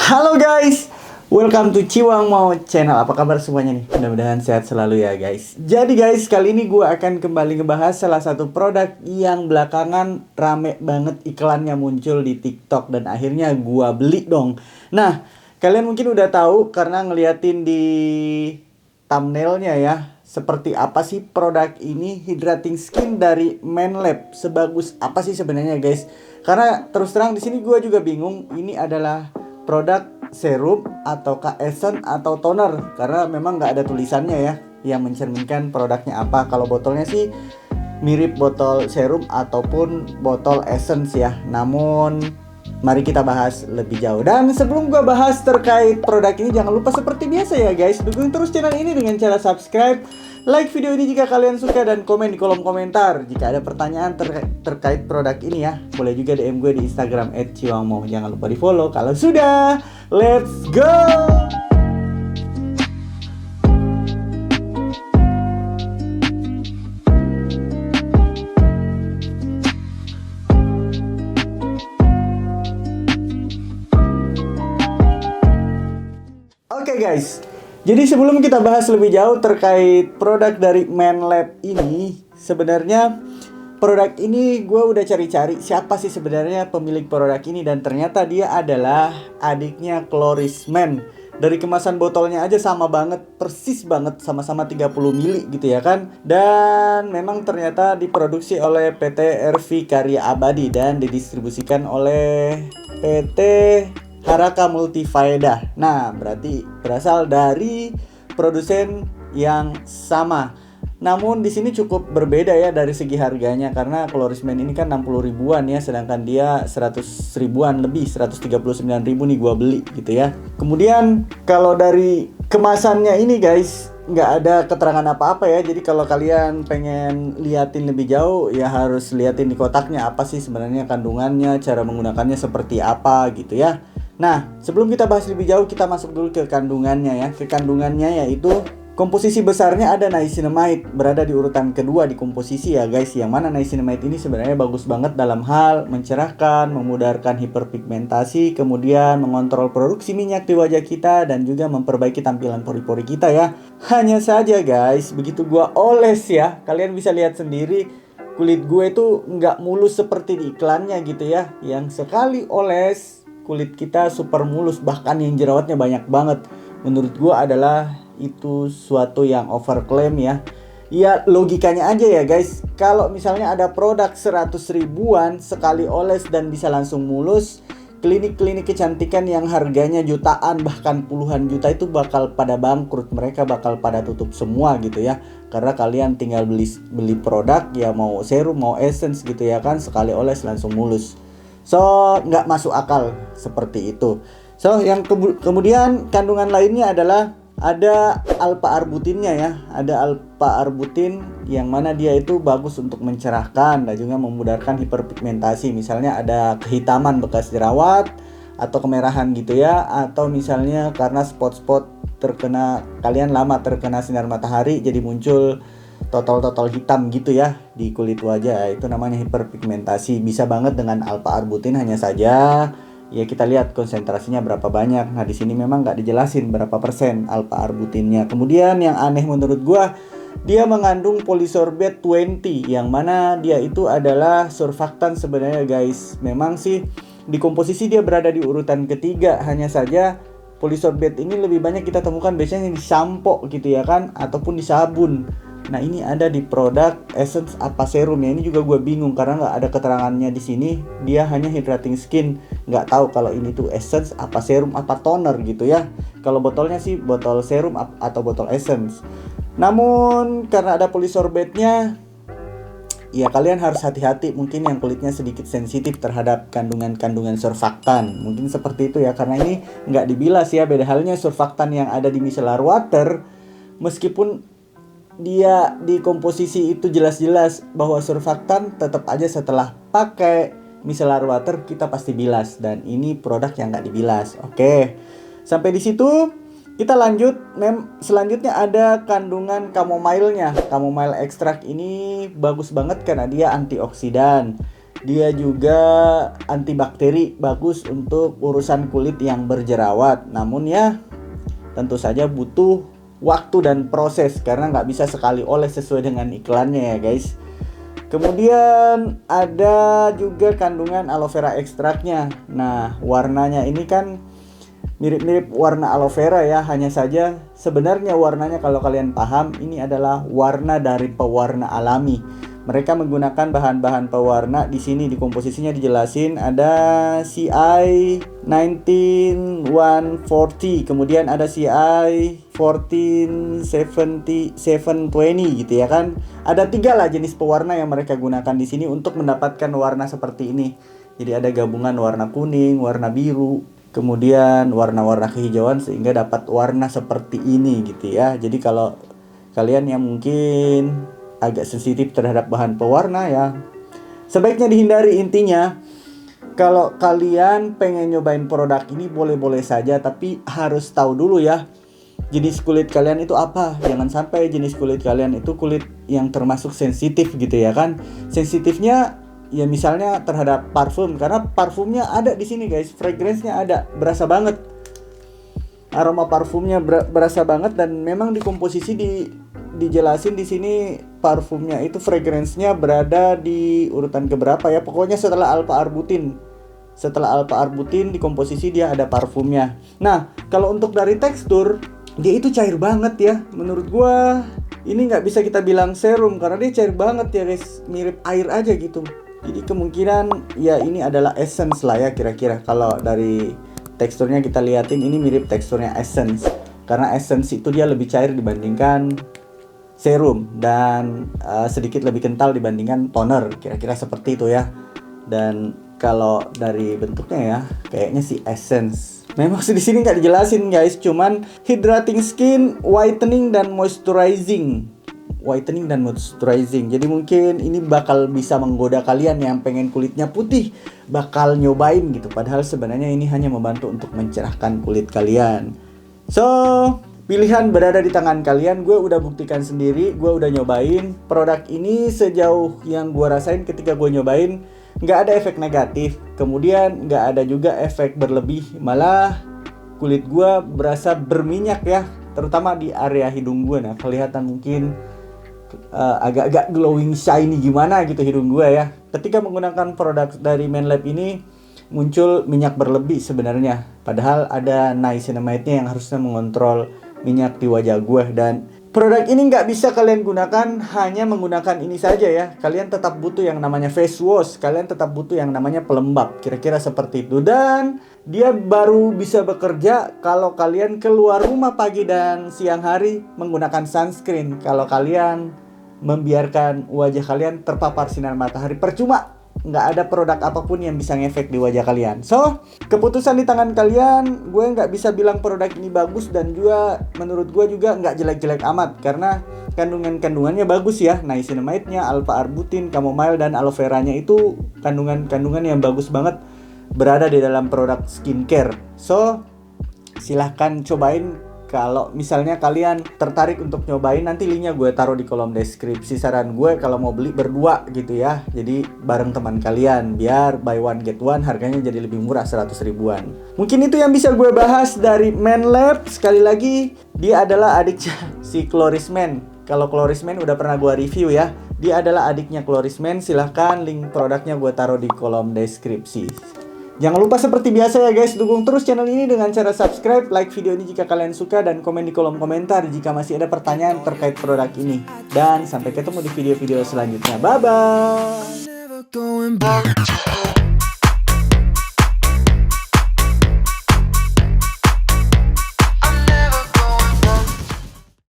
Halo guys, welcome to Ciwang Mau Channel. Apa kabar semuanya nih? Mudah-mudahan sehat selalu ya guys. Jadi guys, kali ini gue akan kembali ngebahas salah satu produk yang belakangan rame banget iklannya muncul di TikTok dan akhirnya gue beli dong. Nah, kalian mungkin udah tahu karena ngeliatin di thumbnailnya ya, seperti apa sih produk ini, hydrating skin dari Manlab. Sebagus apa sih sebenarnya guys? Karena terus terang di sini gue juga bingung, ini adalah produk serum ataukah essence atau toner, karena memang nggak ada tulisannya ya yang mencerminkan produknya apa. Kalau botolnya sih mirip botol serum ataupun botol essence ya. Namun mari kita bahas lebih jauh. Dan sebelum gua bahas terkait produk ini, jangan lupa seperti biasa ya guys, dukung terus channel ini dengan cara subscribe, like video ini jika kalian suka, dan komen di kolom komentar jika ada pertanyaan terkait produk ini ya. Boleh juga DM gue di Instagram @ciwangmo. Jangan lupa di follow kalau sudah. Let's go. Oke guys, jadi sebelum kita bahas lebih jauh terkait produk dari Manlab ini, sebenarnya produk ini gue udah cari-cari siapa sih sebenarnya pemilik produk ini, dan ternyata dia adalah adiknya Clorisman. Dari kemasan botolnya aja sama banget, persis banget, sama-sama 30 mili gitu ya kan. Dan memang ternyata diproduksi oleh PT RV Karya Abadi dan didistribusikan oleh PT Haraka Multifaedah. Nah, berarti berasal dari produsen yang sama. Namun di sini cukup berbeda ya dari segi harganya, karena Clorisman ini kan 60 ribuan ya, sedangkan dia 100 ribuan lebih, 139 ribu nih gua beli gitu ya. Kemudian kalau dari kemasannya ini guys, nggak ada keterangan apa-apa ya. Jadi kalau kalian pengen liatin lebih jauh ya harus liatin di kotaknya apa sih sebenarnya kandungannya, cara menggunakannya seperti apa gitu ya. Nah, sebelum kita bahas lebih jauh, kita masuk dulu ke kandungannya ya. Ke kandungannya yaitu komposisi besarnya ada niacinamide, berada di urutan kedua di komposisi ya guys. Yang mana niacinamide ini sebenarnya bagus banget dalam hal mencerahkan, memudarkan hiperpigmentasi, kemudian mengontrol produksi minyak di wajah kita, dan juga memperbaiki tampilan pori-pori kita ya. Hanya saja guys, begitu gua oles ya, kalian bisa lihat sendiri kulit gue itu nggak mulus seperti di iklannya gitu ya. Yang sekali oles kulit kita super mulus, bahkan yang jerawatnya banyak banget. Menurut gue adalah itu suatu yang overclaim ya. Ya logikanya aja ya guys, kalau misalnya ada produk 100 ribuan sekali oles dan bisa langsung mulus, klinik-klinik kecantikan yang harganya jutaan bahkan puluhan juta itu bakal pada bangkrut. Mereka bakal pada tutup semua gitu ya, karena kalian tinggal beli produk ya, mau serum mau essence gitu ya kan, sekali oles langsung mulus. So, nggak masuk akal seperti itu. So, yang kemudian kandungan lainnya adalah ada alpha-arbutinnya ya. Ada alpha-arbutin yang mana dia itu bagus untuk mencerahkan dan juga memudarkan hiperpigmentasi. Misalnya ada kehitaman bekas jerawat atau kemerahan gitu ya. Atau misalnya karena spot-spot kalian lama terkena sinar matahari jadi muncul totol-totol hitam gitu ya di kulit wajah, itu namanya hiperpigmentasi. Bisa banget dengan alpha-arbutin, hanya saja ya kita lihat konsentrasinya berapa banyak. Nah di sini memang nggak dijelasin berapa persen alpha-arbutinnya. Kemudian yang aneh menurut gua, dia mengandung polysorbate 20, yang mana dia itu adalah surfaktan sebenarnya guys. Memang sih di komposisi dia berada di urutan ketiga, hanya saja polysorbate ini lebih banyak kita temukan biasanya di sampo gitu ya kan, ataupun di sabun. Nah ini ada di produk essence apa serum ya, ini juga gue bingung karena nggak ada keterangannya di sini. Dia hanya hydrating skin, nggak tahu kalau ini tuh essence apa serum apa toner gitu ya. Kalau botolnya sih botol serum atau botol essence. Namun karena ada polysorbate-nya, ya kalian harus hati-hati. Mungkin yang kulitnya sedikit sensitif terhadap kandungan-kandungan surfaktan, mungkin seperti itu ya, karena ini nggak dibilas ya. Beda halnya surfaktan yang ada di micellar water, meskipun dia di komposisi itu jelas-jelas bahwa surfaktan, tetap aja setelah pakai micellar water kita pasti bilas, dan ini produk yang nggak dibilas. Oke, sampai di situ kita lanjut. Selanjutnya ada kandungan chamomile-nya. Chamomile extract ini bagus banget karena dia antioksidan. Dia juga antibakteri, bagus untuk urusan kulit yang berjerawat. Namun ya tentu saja butuh waktu dan proses karena nggak bisa sekali oles sesuai dengan iklannya ya guys. Kemudian ada juga kandungan aloe vera ekstraknya. Nah, warnanya ini kan mirip-mirip warna aloe vera ya, hanya saja sebenarnya warnanya kalau kalian paham ini adalah warna dari pewarna alami. Mereka menggunakan bahan-bahan pewarna di sini, di komposisinya dijelasin ada CI 19140, kemudian ada CI 14720 gitu ya kan. Ada 3 lah jenis pewarna yang mereka gunakan di sini untuk mendapatkan warna seperti ini. Jadi ada gabungan warna kuning, warna biru, kemudian warna-warna kehijauan sehingga dapat warna seperti ini gitu ya. Jadi kalau kalian yang mungkin agak sensitif terhadap bahan pewarna ya sebaiknya dihindari. Intinya kalau kalian pengen nyobain produk ini boleh-boleh saja, tapi harus tahu dulu ya jenis kulit kalian itu apa. Jangan sampai jenis kulit kalian itu kulit yang termasuk sensitif gitu ya kan. Sensitifnya ya misalnya terhadap parfum, karena parfumnya ada di sini guys, fragrance-nya ada, berasa banget. Aroma parfumnya berasa banget dan memang di komposisi dijelasin di sini parfumnya itu fragrance-nya berada di urutan keberapa ya. Pokoknya setelah alpha arbutin. Setelah alpha arbutin di komposisi dia ada parfumnya. Nah, kalau untuk dari tekstur dia itu cair banget ya. Menurut gua ini nggak bisa kita bilang serum karena dia cair banget ya guys, mirip air aja gitu. Jadi kemungkinan ya ini adalah essence lah ya kira-kira. Kalau dari teksturnya kita liatin ini mirip teksturnya essence. Karena essence itu dia lebih cair dibandingkan serum dan sedikit lebih kental dibandingkan toner, kira-kira seperti itu ya. Dan kalau dari bentuknya ya kayaknya sih essence. Memang sih di sini nggak dijelasin guys, cuman hydrating skin, whitening dan moisturizing. Whitening dan moisturizing. Jadi mungkin ini bakal bisa menggoda kalian yang pengen kulitnya putih, bakal nyobain gitu. Padahal sebenarnya ini hanya membantu untuk mencerahkan kulit kalian. So, pilihan berada di tangan kalian. Gue udah buktikan sendiri, gue udah nyobain produk ini. Sejauh yang gue rasain ketika gue nyobain, nggak ada efek negatif, kemudian nggak ada juga efek berlebih. Malah kulit gue berasa berminyak ya, terutama di area hidung gue. Nah, kelihatan mungkin agak-agak glowing shiny gimana gitu hidung gue ya. Ketika menggunakan produk dari Manlab ini muncul minyak berlebih sebenarnya. Padahal ada niacinamide-nya yang harusnya mengontrol minyak di wajah gue. Dan produk ini nggak bisa kalian gunakan hanya menggunakan ini saja ya. Kalian tetap butuh yang namanya face wash, kalian tetap butuh yang namanya pelembab, kira-kira seperti itu. Dan dia baru bisa bekerja kalau kalian keluar rumah pagi dan siang hari menggunakan sunscreen. Kalau kalian membiarkan wajah kalian terpapar sinar matahari, percuma. Nggak ada produk apapun yang bisa ngefek di wajah kalian. So, keputusan di tangan kalian. Gue nggak bisa bilang produk ini bagus, dan juga menurut gue juga nggak jelek-jelek amat, karena kandungannya bagus ya. Niacinamide-nya, alpha arbutin, chamomile, dan aloe vera-nya itu kandungan-kandungan yang bagus banget berada di dalam produk skincare. So, silahkan cobain. Kalau misalnya kalian tertarik untuk nyobain, nanti linknya gue taruh di kolom deskripsi. Saran gue kalau mau beli berdua gitu ya, jadi bareng teman kalian, biar buy one get one harganya jadi lebih murah, 100 ribuan. Mungkin itu yang bisa gue bahas dari Manlab. Sekali lagi, dia adalah adiknya si Chlorismen. Kalau Chlorismen udah pernah gue review ya, dia adalah adiknya Chlorismen. Silahkan link produknya gue taruh di kolom deskripsi. Jangan lupa seperti biasa ya guys, dukung terus channel ini dengan cara subscribe, like video ini jika kalian suka, dan komen di kolom komentar jika masih ada pertanyaan terkait produk ini. Dan sampai ketemu di video-video selanjutnya. Bye-bye!